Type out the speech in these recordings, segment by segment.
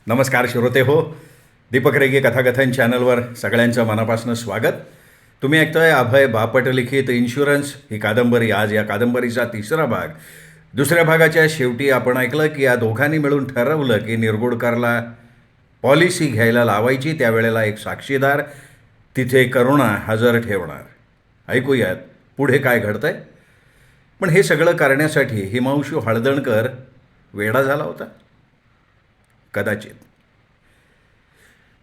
नमस्कार श्रोते हो. दीपक रेगे कथाकथन चॅनलवर सगळ्यांचं मनापासून स्वागत. तुम्ही ऐकतोय अभय बापट लिखित इन्शुरन्स ही कादंबरी. आज या कादंबरीचा तिसरा भाग. दुसऱ्या भागाच्या शेवटी आपण ऐकलं की या दोघांनी मिळून ठरवलं की निरगुडकरला पॉलिसी घ्यायला लावायची. त्यावेळेला एक साक्षीदार तिथे करुणा हजर ठेवणार. ऐकूयात पुढे काय घडतंय. पण हे सगळं करण्यासाठी हिमांशू हळदणकर वेडा झाला होता कदाचित.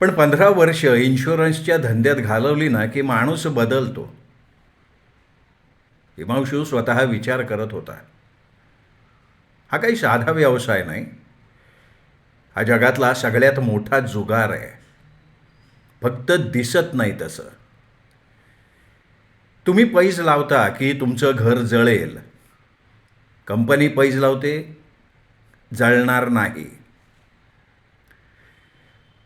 पण 15 वर्ष इन्शुरन्सच्या धंद्यात घालवली ना की माणूस बदलतो. हिमांशू स्वतः विचार करत होता. हा काही साधा व्यवसाय नाही. हा जगातला सगळ्यात मोठा जुगार आहे. फक्त दिसत नाही तसं. तुम्ही पैज लावता की तुमचं घर जळेल. कंपनी पैज लावते, जळणार नाही.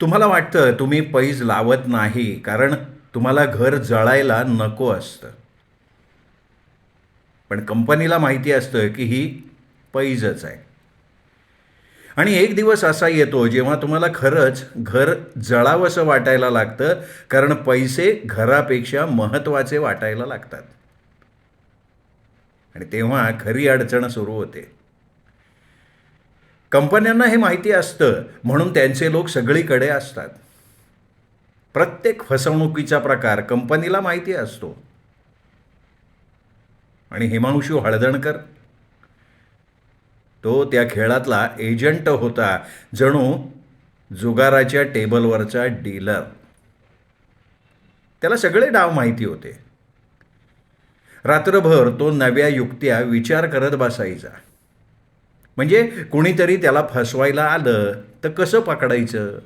तुम्हाला वाटतं तुम्ही पैज लावत नाही कारण तुम्हाला घर जळायला नको असतं. पण कंपनीला माहिती असतं की ही पैजच आहे. आणि एक दिवस असा येतो जेव्हा तुम्हाला खरंच घर जळावंसं वाटायला लागतं, कारण पैसे घरापेक्षा महत्त्वाचे वाटायला लागतात. आणि तेव्हा खरी अडचण सुरू होते. कंपन्यांना हे माहिती असतं म्हणून त्यांचे लोक सगळीकडे असतात. प्रत्येक फसवणुकीचा प्रकार कंपनीला माहिती असतो. आणि हिमांशू हळदणकर तो त्या खेळातला एजंट होता, जणू जुगाराच्या टेबलवरचा डीलर. त्याला सगळे डाव माहिती होते. रात्रभर तो नव्या युक्त्या विचार करत बसायचा. म्हणजे कुणीतरी त्याला फसवायला आलं तर कसं पकडायचं.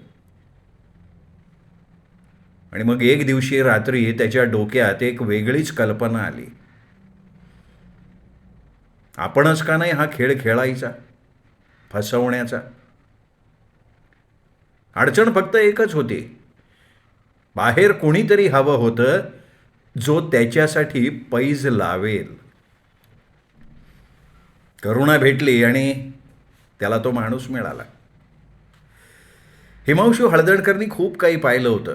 आणि मग एक दिवशी रात्री त्याच्या डोक्यात एक वेगळीच कल्पना आली. आपणच का नाही हा खेळ खेळायचा, फसवण्याचा. अडचण फक्त एकच होती. बाहेर कुणीतरी हवं होतं जो त्याच्यासाठी पैज लावेल. करुणा भेटली आणि त्याला तो माणूस मिळाला. हिमांशू हळदणकरनी खूप काही पाहिलं होतं.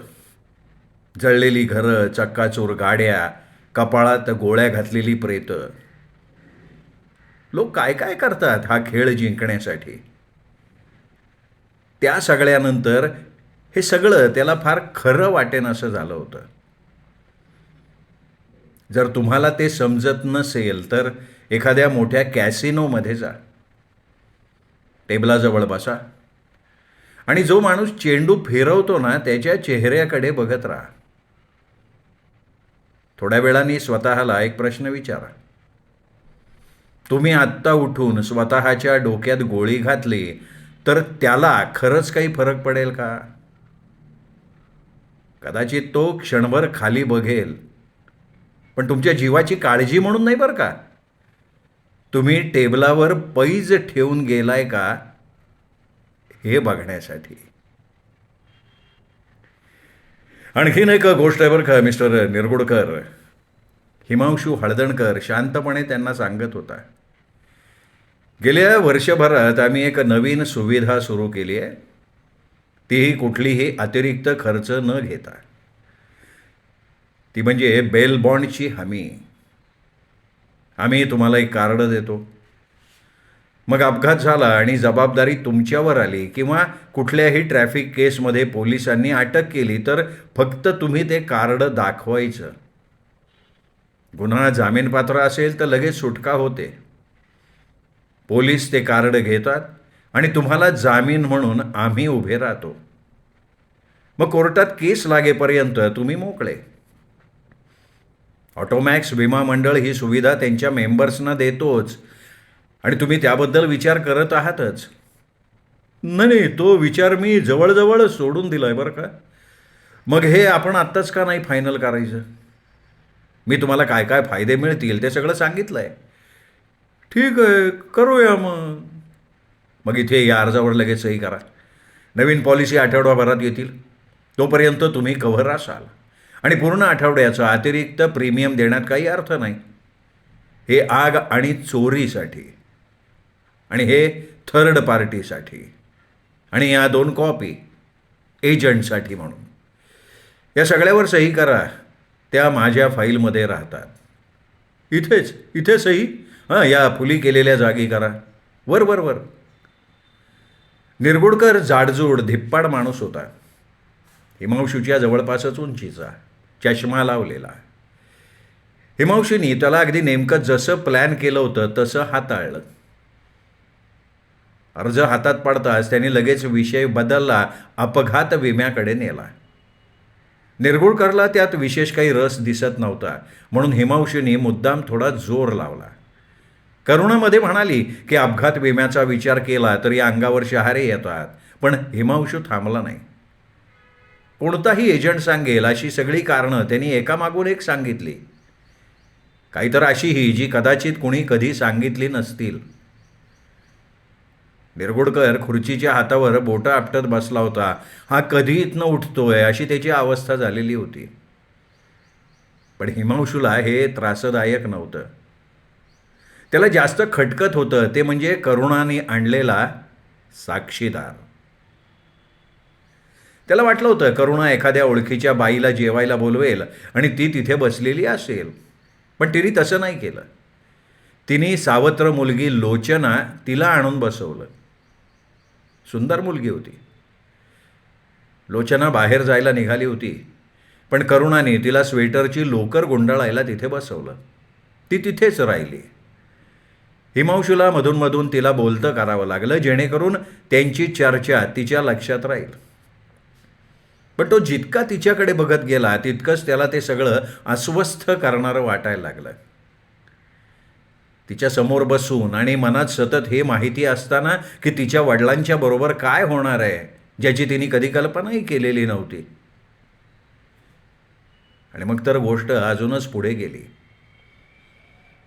जळलेली घरं, चक्काचूर गाड्या, कपाळात गोळ्या घातलेली प्रेतं. लोक काय काय करतात हा खेळ जिंकण्यासाठी. त्या सगळ्यानंतर हे सगळं त्याला फार खरं वाटेन असं झालं होतं. जर तुम्हाला ते समजत नसेल तर एखाद्या मोठ्या कॅसिनोमध्ये जा. टेबलाजवळ बसा आणि जो माणूस चेंडू फिरवतो ना त्याच्या चेहऱ्याकडे बघत राहा. थोड्या वेळाने स्वतःला एक प्रश्न विचारा. तुम्ही आत्ता उठून स्वतःच्या डोक्यात गोळी घातली तर त्याला खरंच काही फरक पडेल का? कदाचित तो क्षणभर खाली बघेल, पण तुमच्या जीवाची काळजी म्हणून नाही बरं का. तुम्ही टेबलावर पैज ठेवून गेलाय का हे बघण्यासाठी. आणखीन एक गोष्ट आहे बरं का मिस्टर निरगुडकर. हिमांशू हळदणकर शांतपणे त्यांना सांगत होता. गेल्या वर्षभरात आम्ही एक नवीन सुविधा सुरू केली आहे. तीही कुठलीही अतिरिक्त खर्च न घेता. ती म्हणजे बेल बॉन्डची हमी. आम्ही तुम्हाला एक कार्ड देतो. मग अपघात झाला आणि जबाबदारी तुमच्यावर आली किंवा कुठल्याही ट्रॅफिक केसमध्ये पोलिसांनी अटक केली तर फक्त तुम्ही ते कार्ड दाखवायचं. गुन्हा जामीनपात्र असेल तर लगेच सुटका होते. पोलीस ते कार्ड घेतात आणि तुम्हाला जामीन म्हणून आम्ही उभे राहतो. मग कोर्टात केस लागेपर्यंत तुम्ही मोकळे. ऑटोमॅक्स विमा मंडळ ही सुविधा त्यांच्या मेंबर्सना देतोच आणि तुम्ही त्याबद्दल विचार करत आहातच. नाही, तो विचार मी जवळजवळ सोडून दिला आहे बरं का. मग हे आपण आत्ताच का नाही फायनल करायचं? मी तुम्हाला काय काय फायदे मिळतील ते सगळं सांगितलं आहे. ठीक आहे, करूया मग. मग इथे या अर्जावर लगेच सही करा. नवीन पॉलिसी आठवड्याभरात येतील. तोपर्यंत तुम्ही कव्हर असाल आणि पूर्ण आठवड्याचा अतिरिक्त प्रीमियम देण्यात काही अर्थ नाही. हे आग आणि चोरीसाठी आणि हे थर्ड पार्टीसाठी. आणि या 2 कॉपी एजंटसाठी म्हणून. या सगळ्यावर सही करा. त्या माझ्या फाईलमध्ये राहतात. इथे सही. हां, या फुली केलेल्या जागी करा. वर वर वर. निरगुडकर जाडजूड धिप्पाड माणूस होता. हिमांशूच्या जवळपासच उंचीचा, चष्मा लावलेला. हिमांशूनी त्याला अगदी नेमकं जसं प्लॅन केलं होतं तसं हाताळलं. अर्ज हातात पडताच त्याने लगेच विषय बदलला, अपघात विम्याकडे नेला. निरगुडकरला त्यात विशेष काही रस दिसत नव्हता, म्हणून हिमांशूनी मुद्दाम थोडा जोर लावला. करुणामध्ये म्हणाली की अपघात विम्याचा विचार केला तरी अंगावर शहारे येतात, पण हिमांशू थांबला नाही. कोणताही एजंट सांगेल अशी सगळी कारणं त्यांनी एकामागून एक सांगितली. काही तर अशीही जी कदाचित कुणी कधी सांगितली नसतील. निरगुडकर खुर्चीच्या हातावर बोटं आपटत बसला होता. हा कधी इथनं उठतोय अशी त्याची अवस्था झालेली होती. पण हिमांशूला हे त्रासदायक नव्हतं. त्याला जास्त खटकत होतं ते म्हणजे करुणाने आणलेला साक्षीदार. त्याला वाटलं होतं करुणा एखाद्या ओळखीच्या बाईला जेवायला बोलवेल आणि ती तिथे बसलेली असेल, पण तिने तसं नाही केलं. तिने सावत्र मुलगी लोचना तिला आणून बसवलं. सुंदर मुलगी होती. लोचना बाहेर जायला निघाली होती, पण करुणाने तिला स्वेटरची लोकर गुंडाळायला तिथे बसवलं. ती तिथेच राहिली. हिमांशूला मधून तिला बोलतं करावं लागलं जेणेकरून त्यांची चर्चा तिच्या लक्षात राहील. पण तो जितका तिच्याकडे बघत गेला तितकंच त्याला ते सगळं अस्वस्थ करणारं वाटायला लागलं. तिच्या समोर बसून आणि मनात सतत हे माहिती असताना की तिच्या वडिलांच्या बरोबर काय होणार आहे ज्याची तिने कधी कल्पनाही केलेली नव्हती. आणि मग तर गोष्ट अजूनच पुढे गेली.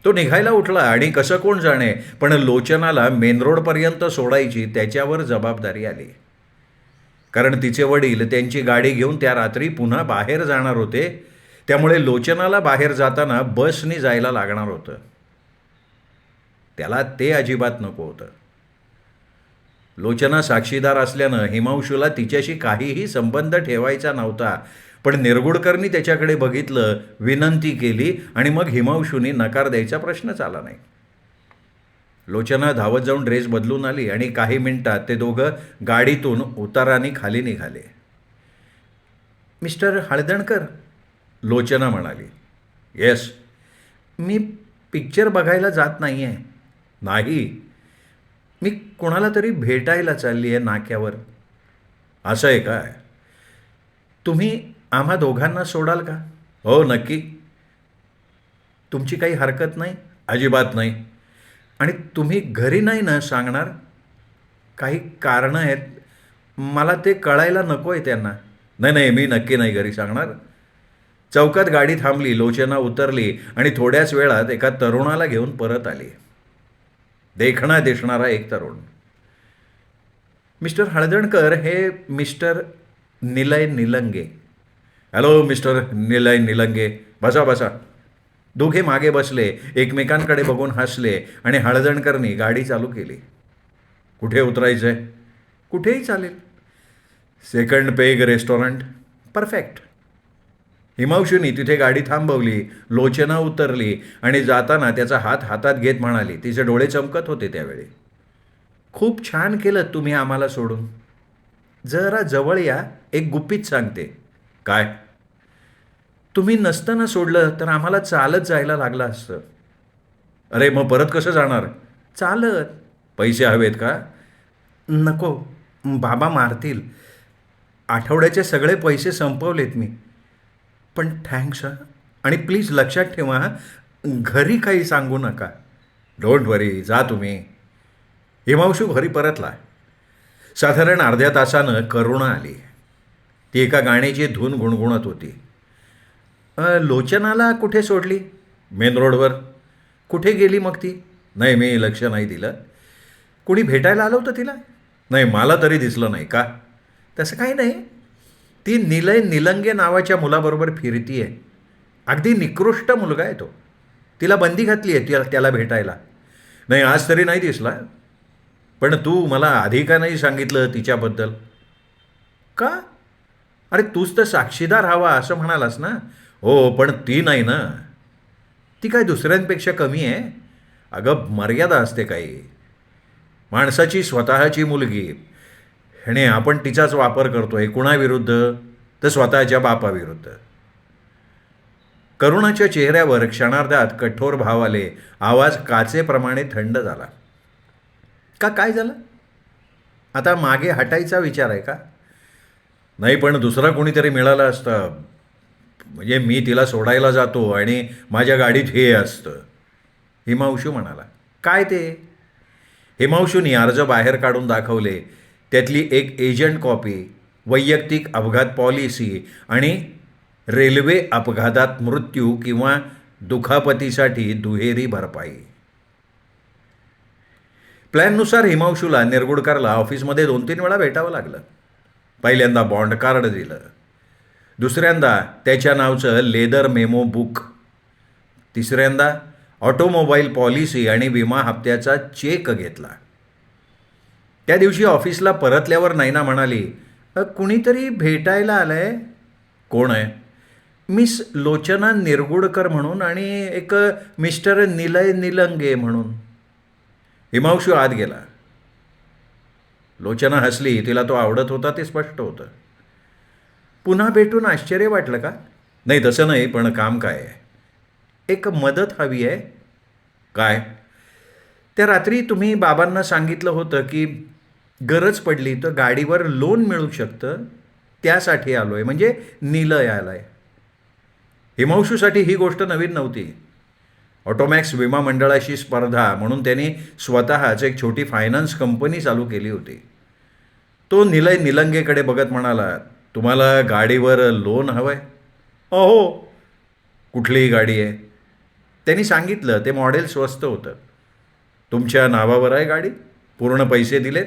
तो निघायला उठला आणि कसं कोण जाणे, पण लोचनाला मेन रोडपर्यंत सोडायची त्याच्यावर जबाबदारी आली. कारण तिचे वडील त्यांची गाडी घेऊन त्या रात्री पुन्हा बाहेर जाणार होते. त्यामुळे लोचनाला बाहेर जाताना बसने जायला लागणार होतं. त्याला ते अजिबात नको होतं. लोचना साक्षीदार असल्यानं हिमांशूला तिच्याशी काहीही संबंध ठेवायचा नव्हता. पण निरगुडकरनी त्याच्याकडे बघितलं, विनंती केली आणि मग हिमांशूनी नकार द्यायचा प्रश्नच आला नाही. लोचना धावत जाऊन ड्रेस बदलून आली आणि काही मिनिटात ते दोघं गाडीतून उताराने खाली निघाले. मिस्टर हळदणकर, लोचना म्हणाली. येस. मी पिक्चर बघायला जात नाही आहे. नाही, मी कोणाला तरी भेटायला चालली आहे नाक्यावर. असं आहे काय? तुम्ही आम्हा दोघांना सोडाल का? हो, नक्की. तुमची काही हरकत नाही? अजिबात नाही. आणि तुम्ही घरी नाही ना सांगणार? काही कारणं आहेत, मला ते कळायला नको आहे त्यांना. नाही, मी नक्की नाही घरी सांगणार. चौकात गाडी थांबली. लोचना उतरली आणि थोड्याच वेळात एका तरुणाला घेऊन परत आली. देखणा दिसणारा एक तरुण. मिस्टर हळदणकर, हे मिस्टर निलय निलंगे. हॅलो मिस्टर निलय निलंगे, बसा. दोघे मागे बसले, एकमेकांकडे बघून हसले आणि हळदणकरनी गाडी चालू केली. कुठे उतरायचं आहे? कुठेही चालेल. Second peg restaurant. परफेक्ट. हिमांशूनी तिथे गाडी थांबवली. लोचना उतरली आणि जाताना त्याचा हात हातात घेत म्हणाली, तिचे डोळे चमकत होते त्यावेळी, खूप छान केलं तुम्ही आम्हाला सोडून. जरा जवळ या, एक गुपित सांगते. काय? तुम्ही नसताना सोडलं तर आम्हाला चालत जायला लागलं असतं. अरे मग परत कसं जाणार? चालत. पैसे हवेत का? नको, बाबा मारतील. आठवड्याचे सगळे पैसे संपवलेत मी. पण थँक्स हां. आणि प्लीज लक्षात ठेवा, घरी काही सांगू नका. डोंट वरी, जा तुम्ही. हिमांशू घरी परतला. साधारण अर्ध्या तासानं करुणा आली. ती एका गाण्याची धून गुणगुणत होती. लोचनाला कुठे सोडली? मेन रोडवर. कुठे गेली मग ती? नाही, मी लक्ष नाही दिलं. कुणी भेटायला आलं होतं तिला? नाही, मला तरी दिसलं नाही. का? तसं काही नाही. ती निलय निलंगे नावाच्या मुलाबरोबर फिरती आहे. अगदी निकृष्ट मुलगा आहे तो. तिला बंदी घातली आहे त्याला भेटायला. नाही, आज तरी नाही दिसला. पण तू मला आधी का नाही सांगितलं तिच्याबद्दल? का? अरे तूच तर साक्षीदार हवा असं म्हणालास ना. हो पण ती नाही ना. ती काय दुसऱ्यांपेक्षा कमी आहे? अगं मर्यादा असते काही. माणसाची स्वतःची मुलगी आणि आपण तिचाच वापर करतोय कुणाविरुद्ध? तर स्वतःच्या बापाविरुद्ध. करुणाच्या चेहऱ्यावर क्षणार्धात कठोर भाव आले. आवाज काचेप्रमाणे थंड झाला. का काय झालं? आता मागे हटायचा विचार आहे का? नाही पण दुसरा कोणीतरी मिळाला असता. म्हणजे मी तिला सोडायला जातो आणि माझ्या गाडीत हे असतं. हिमांशू म्हणाला. काय ते? हिमांशूनी अर्ज बाहेर काढून दाखवले. त्यातली एक एजंट कॉपी, वैयक्तिक अपघात पॉलिसी आणि रेल्वे अपघातात मृत्यू किंवा दुखापतीसाठी दुहेरी भरपाई. प्लॅननुसार हिमांशूला निरगुडकरला ऑफिसमध्ये 2-3 वेळा भेटावं लागलं. पहिल्यांदा बॉन्ड कार्ड दिलं. दुसऱ्यांदा त्याच्या नावचं लेदर मेमो बुक. तिसऱ्यांदा ऑटोमोबाईल पॉलिसी आणि विमा हप्त्याचा चेक घेतला. त्या दिवशी ऑफिसला परतल्यावर नैना म्हणाली, कुणीतरी भेटायला आलंय." "कोण आहे?" "मिस लोचना निरगुडकर म्हणून आणि एक मिस्टर निलय निलंगे म्हणून." हिमांशू आत गेला. लोचना हसली. तिला तो आवडत होता ते स्पष्ट होतं. "पुन्हा भेटून आश्चर्य वाटलं का?" "नाही तसं नाही, पण काम काय आहे?" "एक मदत हवी आहे." "काय?" "त्या रात्री तुम्ही बाबांना सांगितलं होतं की गरज पडली तर गाडीवर लोन मिळू शकतं, त्यासाठी आलो आहे. म्हणजे निलय आला आहे." हिमांशूसाठी ही गोष्ट नवीन नव्हती. ऑटोमॅक्स विमा मंडळाशी स्पर्धा म्हणून त्यांनी स्वतःच एक छोटी फायनान्स कंपनी चालू केली होती. तो निलय निलंगेकडे बघत म्हणाला, "तुम्हाला गाडीवर लोन हवं आहे?" "हो." "कुठलीही गाडी आहे?" त्यांनी सांगितलं. ते मॉडेल स्वस्त होतं. "तुमच्या नावावर आहे गाडी? पूर्ण पैसे दिलेत?"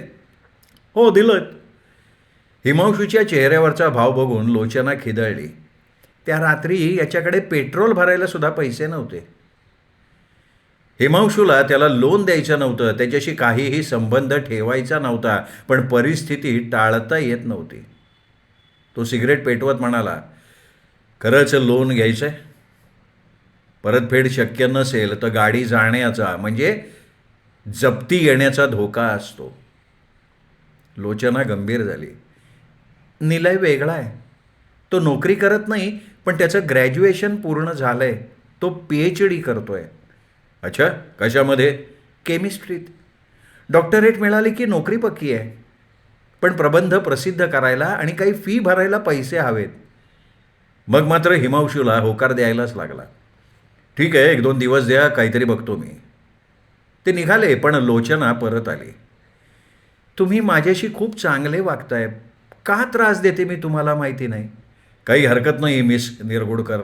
"हो दिलं." हिमांशूच्या चेहऱ्यावरचा भाव बघून लोचना खिदळली. त्या रात्री याच्याकडे पेट्रोल भरायला सुद्धा पैसे नव्हते. हिमांशूला त्याला लोन द्यायचं नव्हतं, त्याच्याशी काहीही संबंध ठेवायचा नव्हता, पण परिस्थिती टाळता येत नव्हती. तो सिगरेट पेटवत म्हणाला, "खरंच लोन घ्यायचं आहे? परतफेड शक्य नसेल तर गाडी जाण्याचा म्हणजे जप्ती येण्याचा धोका असतो." लोचना गंभीर झाली. "निलय वेगळा आहे. तो नोकरी करत नाही, पण त्याचं ग्रॅज्युएशन पूर्ण झालं आहे. तो PhD करतोय." "अच्छा, कशामध्ये?" "केमिस्ट्रीत. डॉक्टरेट मिळाली की नोकरी पक्की आहे. पण प्रबंध प्रसिद्ध करायला आणि काही फी भरायला पैसे हवेत." मग मात्र हिमांशूला होकार द्यायलाच लागला. "ठीक आहे, 1-2 दिवस द्या, काहीतरी बघतो मी." ते निघाले, पण लोचना परत आली. "तुम्ही माझ्याशी खूप चांगले वागताय. का त्रास देते मी तुम्हाला माहिती नाही." "काही हरकत नाही मिस निरगुडकर."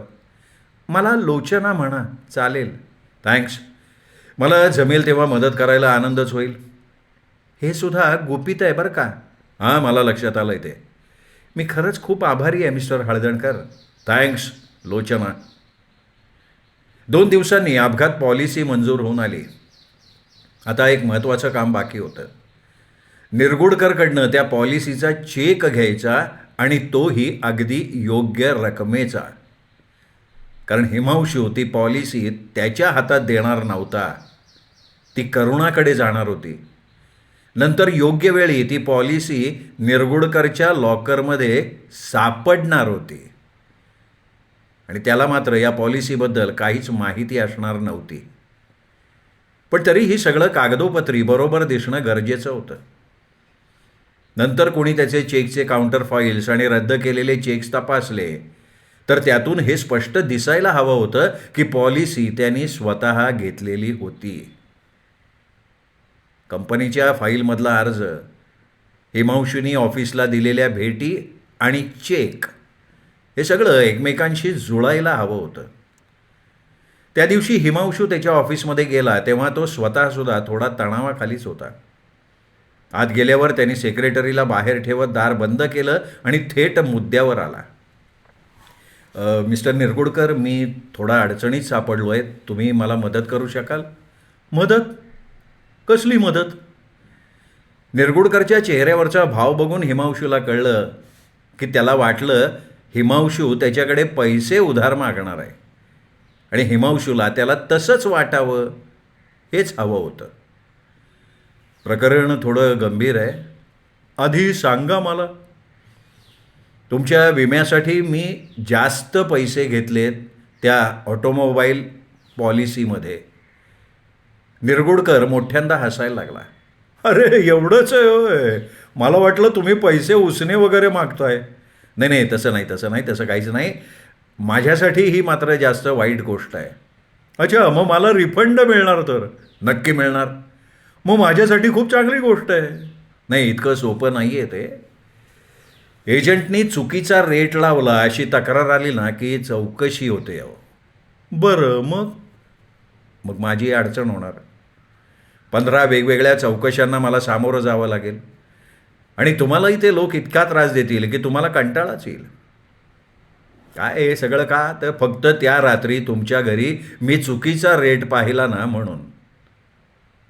"मला लोचना म्हणा, चालेल." "थँक्स. मला जमेल तेव्हा मदत करायला आनंदच होईल." "हे सुद्धा गुपित आहे बरं का." "हां, मला लक्षात आलं आहे ते." "मी खरंच खूप आभारी आहे मिस्टर हळदणकर." "थँक्स लोचना." 2 दिवसांनी अपघात पॉलिसी मंजूर होऊन आली. आता एक महत्त्वाचं काम बाकी होतं. निरगुडकरकडनं त्या पॉलिसीचा चेक घ्यायचा आणि तोही अगदी योग्य रकमेचा. कारण हिमांशू ती पॉलिसी त्याच्या हातात देणार नव्हता. ती करुणाकडे जाणार होती. नंतर योग्य वेळी ती पॉलिसी निरगुडकरच्या लॉकरमध्ये सापडणार होती. आणि त्याला मात्र या पॉलिसीबद्दल काहीच माहिती असणार नव्हती. पण तरीही सगळं कागदोपत्री बरोबर दिसणं गरजेचं होतं. नंतर कोणी त्याचे चेकचे काउंटर फाईल्स आणि रद्द केलेले चेक्स तपासले तर त्यातून हे स्पष्ट दिसायला हवं होतं की पॉलिसी त्यांनी स्वतः घेतलेली होती. कंपनीच्या फाईलमधला अर्ज, हिमांशूनी ऑफिसला दिलेल्या भेटी आणि चेक हे सगळं एकमेकांशी जुळायला हवं होतं. त्या दिवशी हिमांशू त्याच्या ऑफिसमध्ये गेला तेव्हा तो स्वतःसुद्धा थोडा तणावाखालीच होता. आत गेल्यावर त्यांनी सेक्रेटरीला बाहेर ठेवत दार बंद केलं आणि थेट मुद्द्यावर आला. "मिस्टर निरगुडकर, मी थोडा अडचणीत सापडलो आहे. तुम्ही मला मदत करू शकाल?" "मदत? कसली मदत?" निरगुडकरच्या चेहऱ्यावरचा भाव बघून हिमांशूला कळलं की त्याला वाटलं हिमांशू त्याच्याकडे पैसे उधार मागणार आहे आणि हिमांशूला त्याला तसंच वाटावं हेच हवं होतं. प्रकरण थोडं गंभीर आहे. आधी सांगा मला, तुमच्या विम्यासाठी मी जास्त पैसे घेतलेत त्या ऑटोमोबाईल पॉलिसीमध्ये. निरगुडकर मोठ्यांदा हसायला लागला. अरे एवढंच आहे होय, मला वाटलं तुम्ही पैसे उसने वगैरे मागताय. नाही नाही, तसं काहीच नाही. माझ्यासाठी ही मात्र जास्त वाईट गोष्ट आहे. अच्छा, मग मला रिफंड मिळणार? तर नक्की मिळणार. मग माझ्यासाठी खूप चांगली गोष्ट आहे. नाही, इतकं सोपं नाही आहे ते. एजंटनी चुकीचा रेट लावला अशी तक्रार आली ना की चौकशी होते. अहो, बरं, मग मग माझी अडचण होणार. 15 वेगवेगळ्या चौकशांना मला सामोरं जावं लागेल आणि तुम्हालाही ते लोक इतका त्रास देतील की तुम्हाला कंटाळाच येईल. काय हे सगळं का? तर फक्त त्या रात्री तुमच्या घरी मी चुकीचा रेट पाहिला ना म्हणून.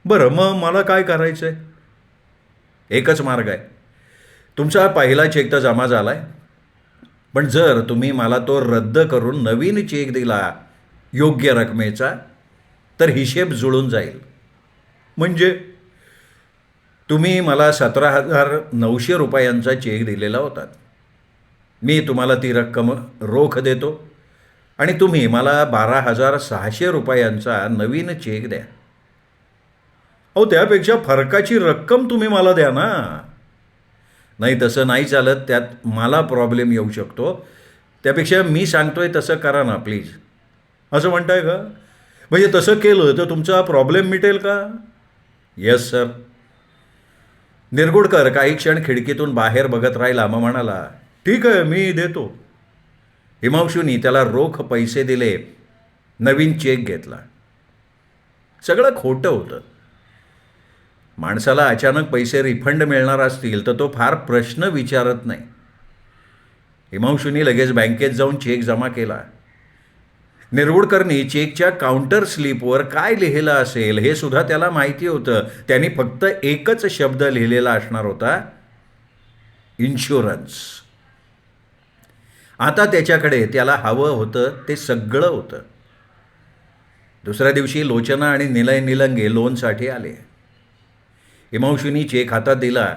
बरं, मग मला काय करायचं आहे? एकच मार्ग आहे. तुमचा पहिला चेक तर जमा झाला आहे, पण जर तुम्ही मला तो रद्द करून नवीन चेक दिला योग्य रकमेचा तर हिशेब जुळून जाईल. म्हणजे तुम्ही मला 17,900 रुपयांचा चेक दिलेला होता. मी तुम्हाला ती रक्कम रोख देतो आणि तुम्ही मला 12,600 रुपयांचा नवीन चेक द्या. अहो, त्यापेक्षा फरकाची रक्कम तुम्ही मला द्या ना. नाही, तसं नाही चालत. त्यात मला प्रॉब्लेम येऊ शकतो. त्यापेक्षा मी सांगतोय तसं करा ना प्लीज. असं म्हणताय का? म्हणजे तसं केलं तर तुमचा प्रॉब्लेम मिटेल का? Yes sir. निरगुडकर काही क्षण खिडकीतून बाहेर बघत राहिला. मग म्हणाला, ठीक आहे, मी देतो. हिमांशूनी त्याला रोख पैसे दिले, नवीन चेक घेतला. सगळं खोटं होतं. माणसाला अचानक पैसे रिफंड मिळणार असतील तर तो फार प्रश्न विचारत नाही. हिमांशूनी लगेच बँकेत जाऊन चेक जमा केला. निरगुडकरनी चेकच्या काउंटर स्लिपवर काय लिहिलं असेल हे सुद्धा त्याला माहिती होतं. त्यांनी फक्त एकच शब्द लिहिलेला असणार होता, इन्शुरन्स. आता त्याच्याकडे त्याला हवं होतं ते सगळं होतं. दुसऱ्या दिवशी लोचना आणि निलय निलंगे लोनसाठी आले. हिमांशूनी चेक हातात दिला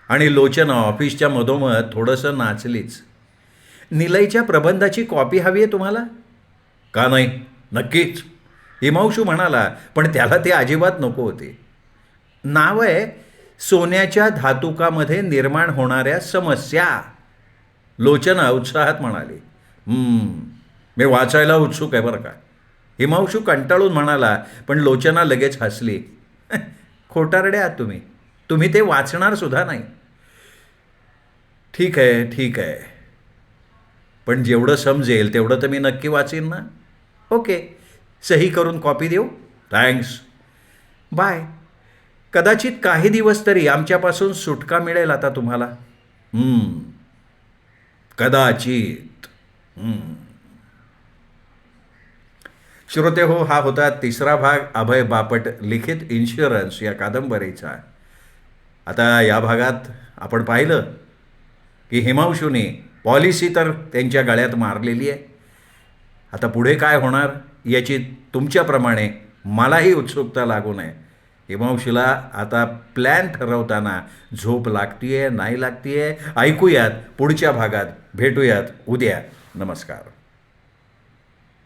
आणि लोचना ऑफिसच्या मधोमध थोडंसं नाचलीच. निलयच्या प्रबंधाची कॉपी हवी आहे तुम्हाला? का नाही, नक्कीच, हिमांशू म्हणाला. पण त्याला ते अजिबात नको होते. नाव आहे सोन्याच्या धातुकामध्ये निर्माण होणाऱ्या समस्या. लोचना उत्साहात म्हणाली. मी वाचायला उत्सुक आहे बरं का. हिमांशू कंटाळून म्हणाला. पण लोचना लगेच हसली. खोटारडे आहात तुम्ही, तुम्ही ते वाचणार सुद्धा नाही. ठीक आहे, पण जेवढं समजेल तेवढं तर मी नक्की वाचीन ना. ओके, सही करून कॉपी देऊ? Thanks, bye. कदाचित काही दिवस तरी आमच्यापासून सुटका मिळेल आता तुम्हाला. कदाचित. श्रोते हो, हा होता तिसरा भाग अभय बापट लिखित इन्शुरन्स या कादंबरीचा. आता या भागात आपण पाहिलं की हिमांशूने पॉलिसी तर त्यांच्या गळ्यात मारलेली आहे. आता पुढे काय होणार याची तुमच्याप्रमाणे मलाही उत्सुकता लागू नये. हिमांशूला आता प्लॅन ठरवताना झोप लागतीये नाही लागतीये ऐकूयात पुढच्या भागात. भेटूयात उद्या. नमस्कार.